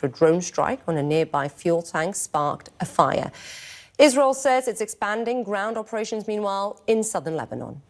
A drone strike on a nearby fuel tank sparked a fire. Israel says it's expanding ground operations, meanwhile, in southern Lebanon.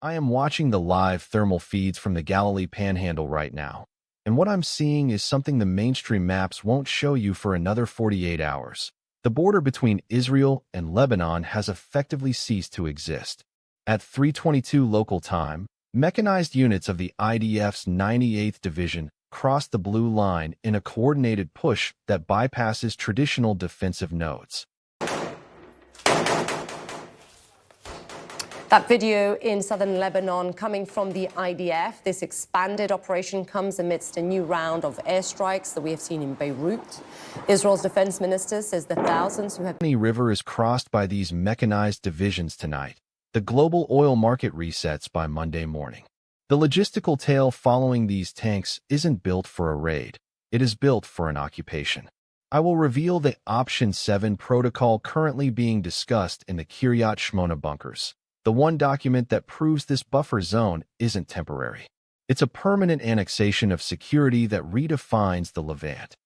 I am watching the live thermal feeds from the Galilee Panhandle right now, and what I'm seeing is something the mainstream maps won't show you for another 48 hours. The border between Israel and Lebanon has effectively ceased to exist. At 3:22 local time, mechanized units of the IDF's 98th Division crossed the blue line in a coordinated push that bypasses traditional defensive nodes. That video in southern Lebanon coming from the IDF. This expanded operation comes amidst a new round of airstrikes that we have seen in Beirut. Israel's defense minister says the thousands who have... The river is crossed by these mechanized divisions tonight. The global oil market resets by Monday morning. The logistical tail following these tanks isn't built for a raid. It is built for an occupation. I will reveal the Option 7 protocol currently being discussed in the Kiryat Shmona bunkers. The one document that proves this buffer zone isn't temporary. It's a permanent annexation of security that redefines the Levant.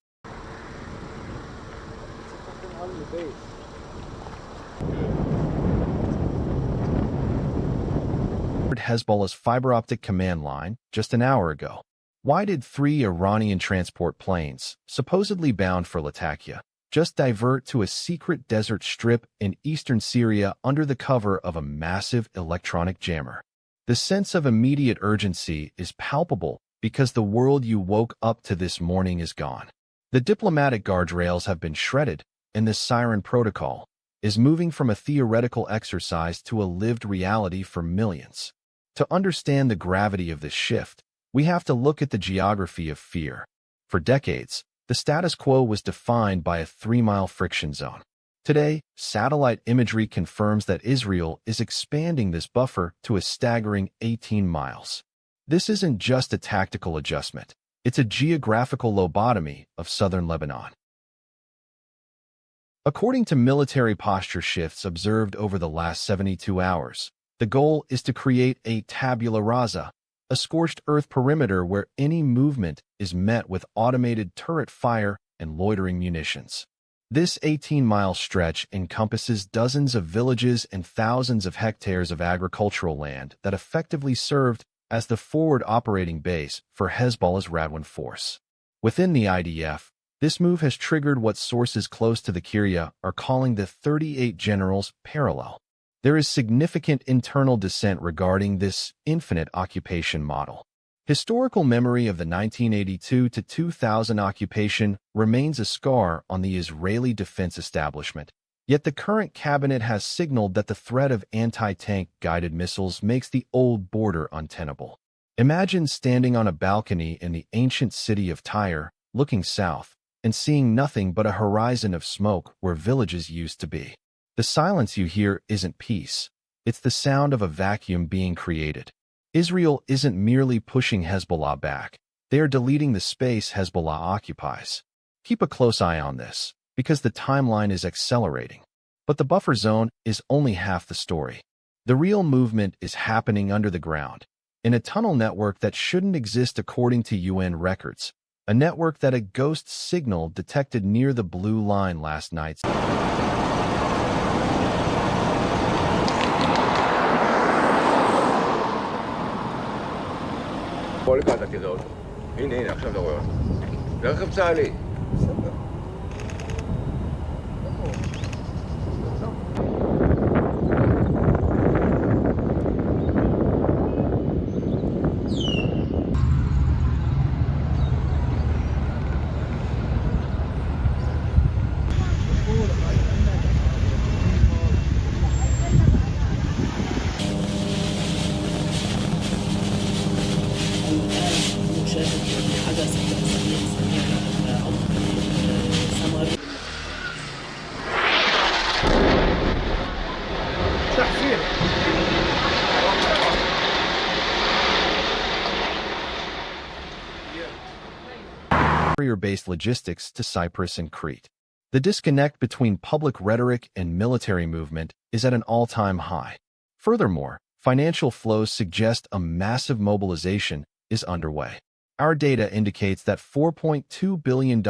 Hezbollah's fiber optic command line just an hour ago. Why did 3 Iranian transport planes, supposedly bound for Latakia, just divert to a secret desert strip in eastern Syria under the cover of a massive electronic jammer? The sense of immediate urgency is palpable because the world you woke up to this morning is gone. The diplomatic guardrails have been shredded, and the Siren Protocol is moving from a theoretical exercise to a lived reality for millions. To understand the gravity of this shift, we have to look at the geography of fear. For decades, the status quo was defined by a 3-mile friction zone. Today, satellite imagery confirms that Israel is expanding this buffer to a staggering 18 miles. This isn't just a tactical adjustment. It's a geographical lobotomy of southern Lebanon. According to military posture shifts observed over the last 72 hours, the goal is to create a tabula rasa, a scorched-earth perimeter where any movement is met with automated turret fire and loitering munitions. This 18-mile stretch encompasses dozens of villages and thousands of hectares of agricultural land that effectively served as the forward operating base for Hezbollah's Radwan force. Within the IDF, this move has triggered what sources close to the Kiryat are calling the 38 Generals Parallel. There is significant internal dissent regarding this infinite occupation model. Historical memory of the 1982 to 2000 occupation remains a scar on the Israeli defense establishment, yet the current cabinet has signaled that the threat of anti-tank guided missiles makes the old border untenable. Imagine standing on a balcony in the ancient city of Tyre, looking south, and seeing nothing but a horizon of smoke where villages used to be. The silence you hear isn't peace. It's the sound of a vacuum being created. Israel isn't merely pushing Hezbollah back. They are deleting the space Hezbollah occupies. Keep a close eye on this, because the timeline is accelerating. But the buffer zone is only half the story. The real movement is happening under the ground, in a tunnel network that shouldn't exist according to UN records, a network that a ghost signal detected near the blue line last night. בוא לקראת הכדאות. הנה, עכשיו אתה רואה. זה רכב צה"לי. Carrier-based logistics to Cyprus and Crete. The disconnect between public rhetoric and military movement is at an all-time high. Furthermore, financial flows suggest a massive mobilization is underway. Our data indicates that $4.2 billion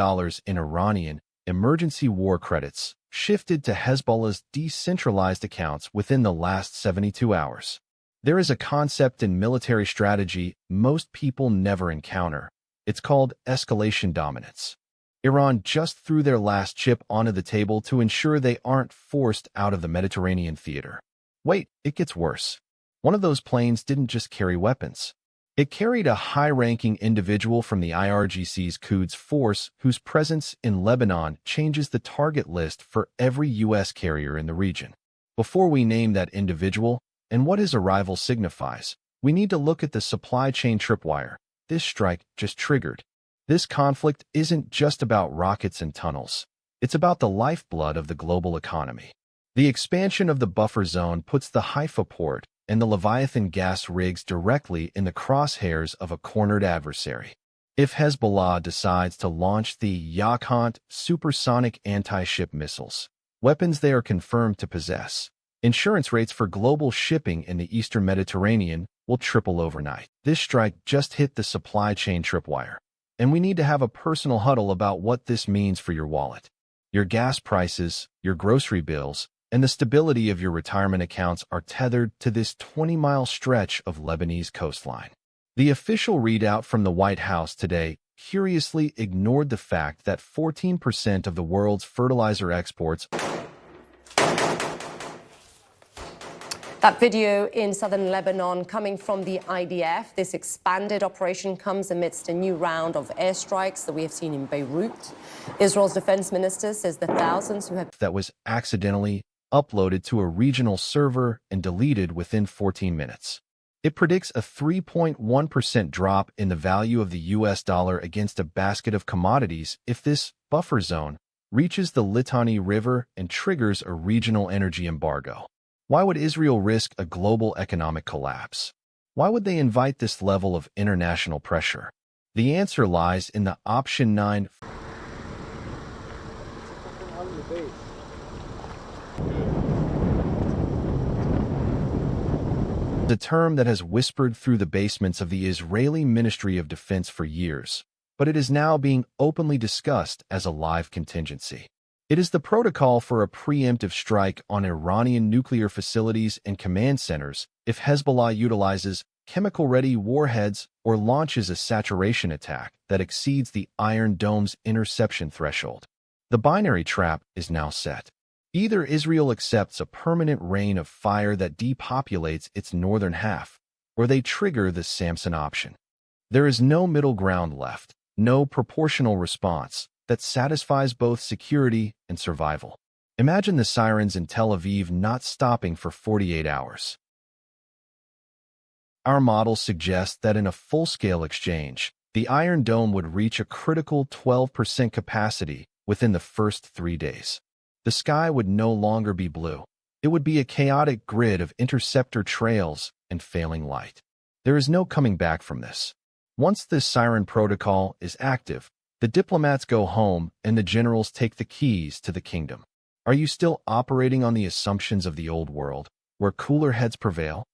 in Iranian emergency war credits shifted to Hezbollah's decentralized accounts within the last 72 hours. There is a concept in military strategy most people never encounter. It's called escalation dominance. Iran just threw their last chip onto the table to ensure they aren't forced out of the Mediterranean theater. Wait, it gets worse. One of those planes didn't just carry weapons. It carried a high-ranking individual from the IRGC's Quds Force whose presence in Lebanon changes the target list for every U.S. carrier in the region. Before we name that individual and what his arrival signifies, we need to look at the supply chain tripwire this strike just triggered. This conflict isn't just about rockets and tunnels. It's about the lifeblood of the global economy. The expansion of the buffer zone puts the Haifa port and the Leviathan gas rigs directly in the crosshairs of a cornered adversary. If Hezbollah decides to launch the Yakhant supersonic anti-ship missiles, weapons they are confirmed to possess, insurance rates for global shipping in the eastern Mediterranean will triple overnight. This strike just hit the supply chain tripwire, and we need to have a personal huddle about what this means for your wallet. Your gas prices, your grocery bills, and the stability of your retirement accounts are tethered to this 20-mile stretch of Lebanese coastline. The official readout from the White House today curiously ignored the fact that 14% of the world's fertilizer exports. That video in southern Lebanon coming from the IDF. This expanded operation comes amidst a new round of airstrikes that we have seen in Beirut. Israel's defense minister says the thousands who have that was accidentally uploaded to a regional server and deleted within 14 minutes. It predicts a 3.1% drop in the value of the US dollar against a basket of commodities if this buffer zone reaches the Litani River and triggers a regional energy embargo. Why would Israel risk a global economic collapse? Why would they invite this level of international pressure? The answer lies in the option 9. The term that has whispered through the basements of the Israeli Ministry of Defense for years, but it is now being openly discussed as a live contingency. It is the protocol for a preemptive strike on Iranian nuclear facilities and command centers if Hezbollah utilizes chemical-ready warheads or launches a saturation attack that exceeds the Iron Dome's interception threshold. The binary trap is now set. Either Israel accepts a permanent rain of fire that depopulates its northern half, or they trigger the Samson option. There is no middle ground left, no proportional response that satisfies both security and survival. Imagine the sirens in Tel Aviv not stopping for 48 hours. Our model suggests that in a full-scale exchange, the Iron Dome would reach a critical 12% capacity within the first 3 days. The sky would no longer be blue. It would be a chaotic grid of interceptor trails and failing light. There is no coming back from this. Once this Siren Protocol is active, the diplomats go home and the generals take the keys to the kingdom. Are you still operating on the assumptions of the old world, where cooler heads prevail?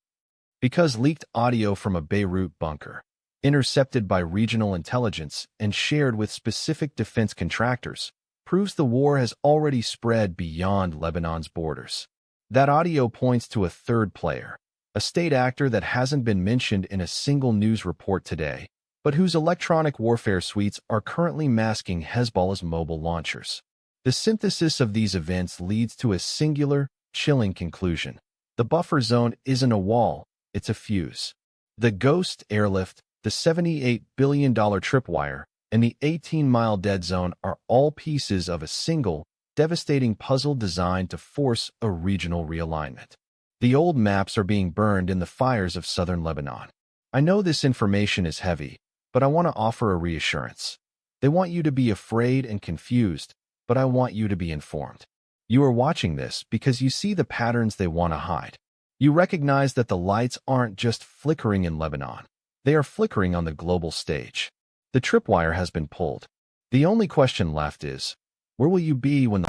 Because leaked audio from a Beirut bunker, intercepted by regional intelligence and shared with specific defense contractors, proves the war has already spread beyond Lebanon's borders. That audio points to a third player, a state actor that hasn't been mentioned in a single news report today, but whose electronic warfare suites are currently masking Hezbollah's mobile launchers. The synthesis of these events leads to a singular, chilling conclusion. The buffer zone isn't a wall, it's a fuse. The Ghost airlift, the $78 billion tripwire, and the 18-mile dead zone are all pieces of a single, devastating puzzle designed to force a regional realignment. The old maps are being burned in the fires of southern Lebanon. I know this information is heavy, but I want to offer a reassurance. They want you to be afraid and confused, but I want you to be informed. You are watching this because you see the patterns they want to hide. You recognize that the lights aren't just flickering in Lebanon. They are flickering on the global stage. The tripwire has been pulled. The only question left is, Where will you be when the...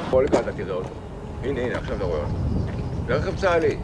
בוא לכאן, אתה תראה אותו. הנה, הנה, עכשיו אתה רואה אותו. זה רכב צה"לי.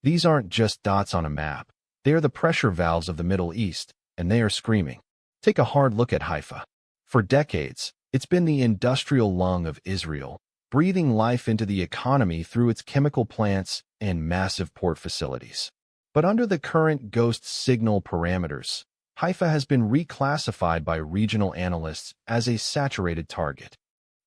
These aren't just dots on a map. They are the pressure valves of the Middle East, and they are screaming. Take a hard look at Haifa. For decades, it's been the industrial lung of Israel, breathing life into the economy through its chemical plants and massive port facilities. But under the current ghost signal parameters, Haifa has been reclassified by regional analysts as a saturated target.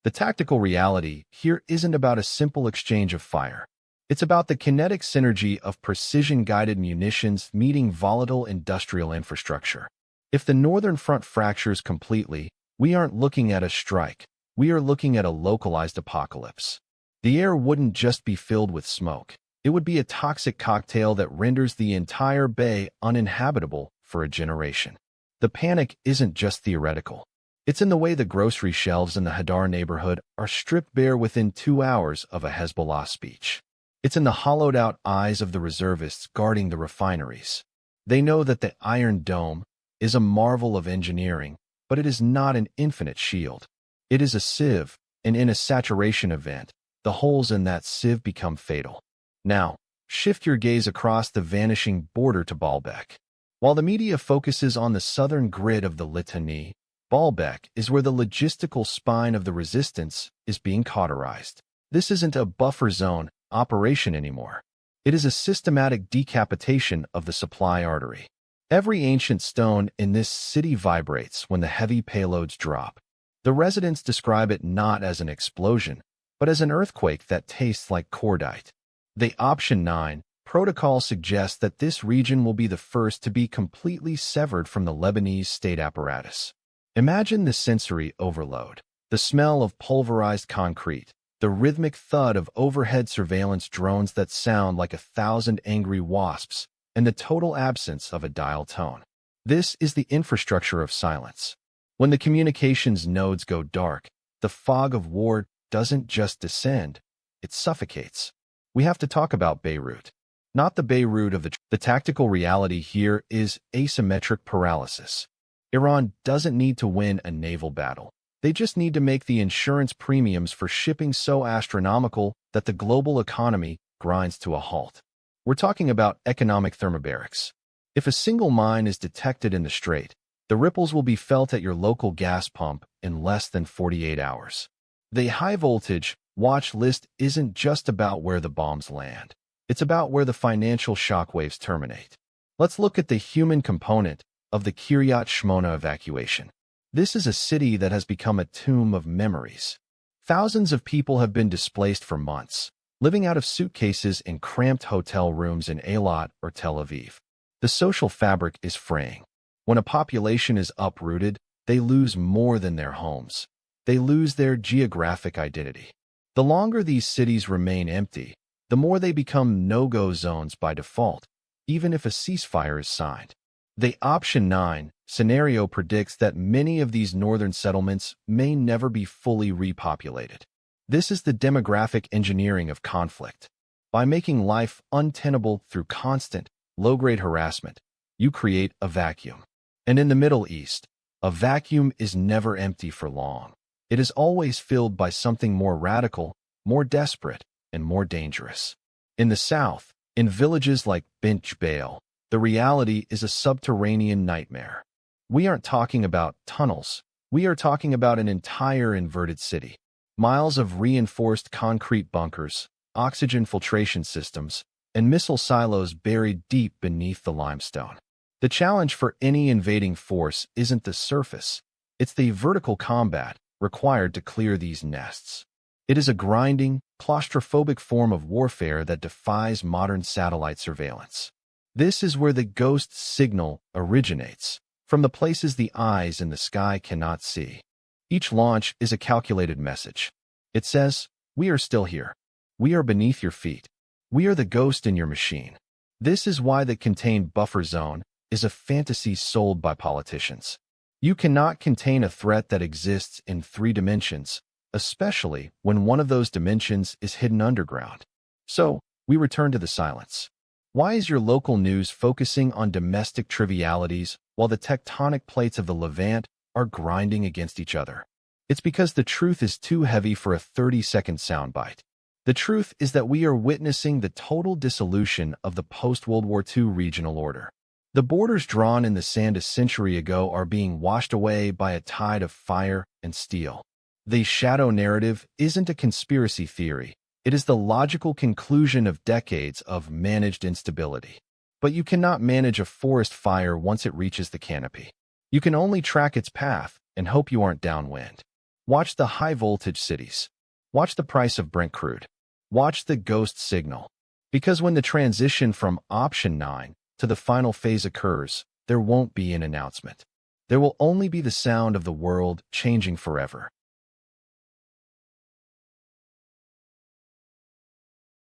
The tactical reality here isn't about a simple exchange of fire. It's about the kinetic synergy of precision-guided munitions meeting volatile industrial infrastructure. If the northern front fractures completely, we aren't looking at a strike. We are looking at a localized apocalypse. The air wouldn't just be filled with smoke. It would be a toxic cocktail that renders the entire bay uninhabitable for a generation. The panic isn't just theoretical. It's in the way the grocery shelves in the Hadar neighborhood are stripped bare within 2 hours of a Hezbollah speech. It's in the hollowed-out eyes of the reservists guarding the refineries. They know that the Iron Dome is a marvel of engineering, but it is not an infinite shield. It is a sieve, and in a saturation event, the holes in that sieve become fatal. Now, shift your gaze across the vanishing border to Baalbek. While the media focuses on the southern grid of the Litani, Baalbek is where the logistical spine of the resistance is being cauterized. This isn't a buffer zone operation anymore. It is a systematic decapitation of the supply artery. Every ancient stone in this city vibrates when the heavy payloads drop. The residents describe it not as an explosion, but as an earthquake that tastes like cordite. The Option 9 protocol suggests that this region will be the first to be completely severed from the Lebanese state apparatus. Imagine the sensory overload, the smell of pulverized concrete, the rhythmic thud of overhead surveillance drones that sound like 1,000 angry wasps, and the total absence of a dial tone. This is the infrastructure of silence. When the communications nodes go dark, the fog of war doesn't just descend, it suffocates. We have to talk about Beirut. Not the Beirut of the tactical reality here is asymmetric paralysis. Iran doesn't need to win a naval battle. They just need to make the insurance premiums for shipping so astronomical that the global economy grinds to a halt. We're talking about economic thermobarics. If a single mine is detected in the strait, the ripples will be felt at your local gas pump in less than 48 hours. The high-voltage watch list isn't just about where the bombs land. It's about where the financial shockwaves terminate. Let's look at the human component of the Kiryat Shmona evacuation. This is a city that has become a tomb of memories. Thousands of people have been displaced for months, living out of suitcases in cramped hotel rooms in Eilat or Tel Aviv. The social fabric is fraying. When a population is uprooted, they lose more than their homes. They lose their geographic identity. The longer these cities remain empty, the more they become no-go zones by default, even if a ceasefire is signed. The Option 9 scenario predicts that many of these northern settlements may never be fully repopulated. This is the demographic engineering of conflict. By making life untenable through constant, low-grade harassment, you create a vacuum. And in the Middle East, a vacuum is never empty for long. It is always filled by something more radical, more desperate, and more dangerous. In the south, in villages like Bint Jbeil, the reality is a subterranean nightmare. We aren't talking about tunnels. We are talking about an entire inverted city. Miles of reinforced concrete bunkers, oxygen filtration systems, and missile silos buried deep beneath the limestone. The challenge for any invading force isn't the surface, it's the vertical combat required to clear these nests. It is a grinding, claustrophobic form of warfare that defies modern satellite surveillance. This is where the ghost signal originates, from the places the eyes in the sky cannot see. Each launch is a calculated message. It says, "We are still here. We are beneath your feet. We are the ghost in your machine." This is why the contained buffer zone is a fantasy sold by politicians. You cannot contain a threat that exists in 3 dimensions, especially when one of those dimensions is hidden underground. So, we return to the silence. Why is your local news focusing on domestic trivialities while the tectonic plates of the Levant are grinding against each other? It's because the truth is too heavy for a 30-second soundbite. The truth is that we are witnessing the total dissolution of the post-World War II regional order. The borders drawn in the sand a century ago are being washed away by a tide of fire and steel. The shadow narrative isn't a conspiracy theory. It is the logical conclusion of decades of managed instability. But you cannot manage a forest fire once it reaches the canopy. You can only track its path and hope you aren't downwind. Watch the high-voltage cities. Watch the price of Brent crude. Watch the ghost signal. Because when the transition from option 9 to the final phase occurs, there won't be an announcement. There will only be the sound of the world changing forever.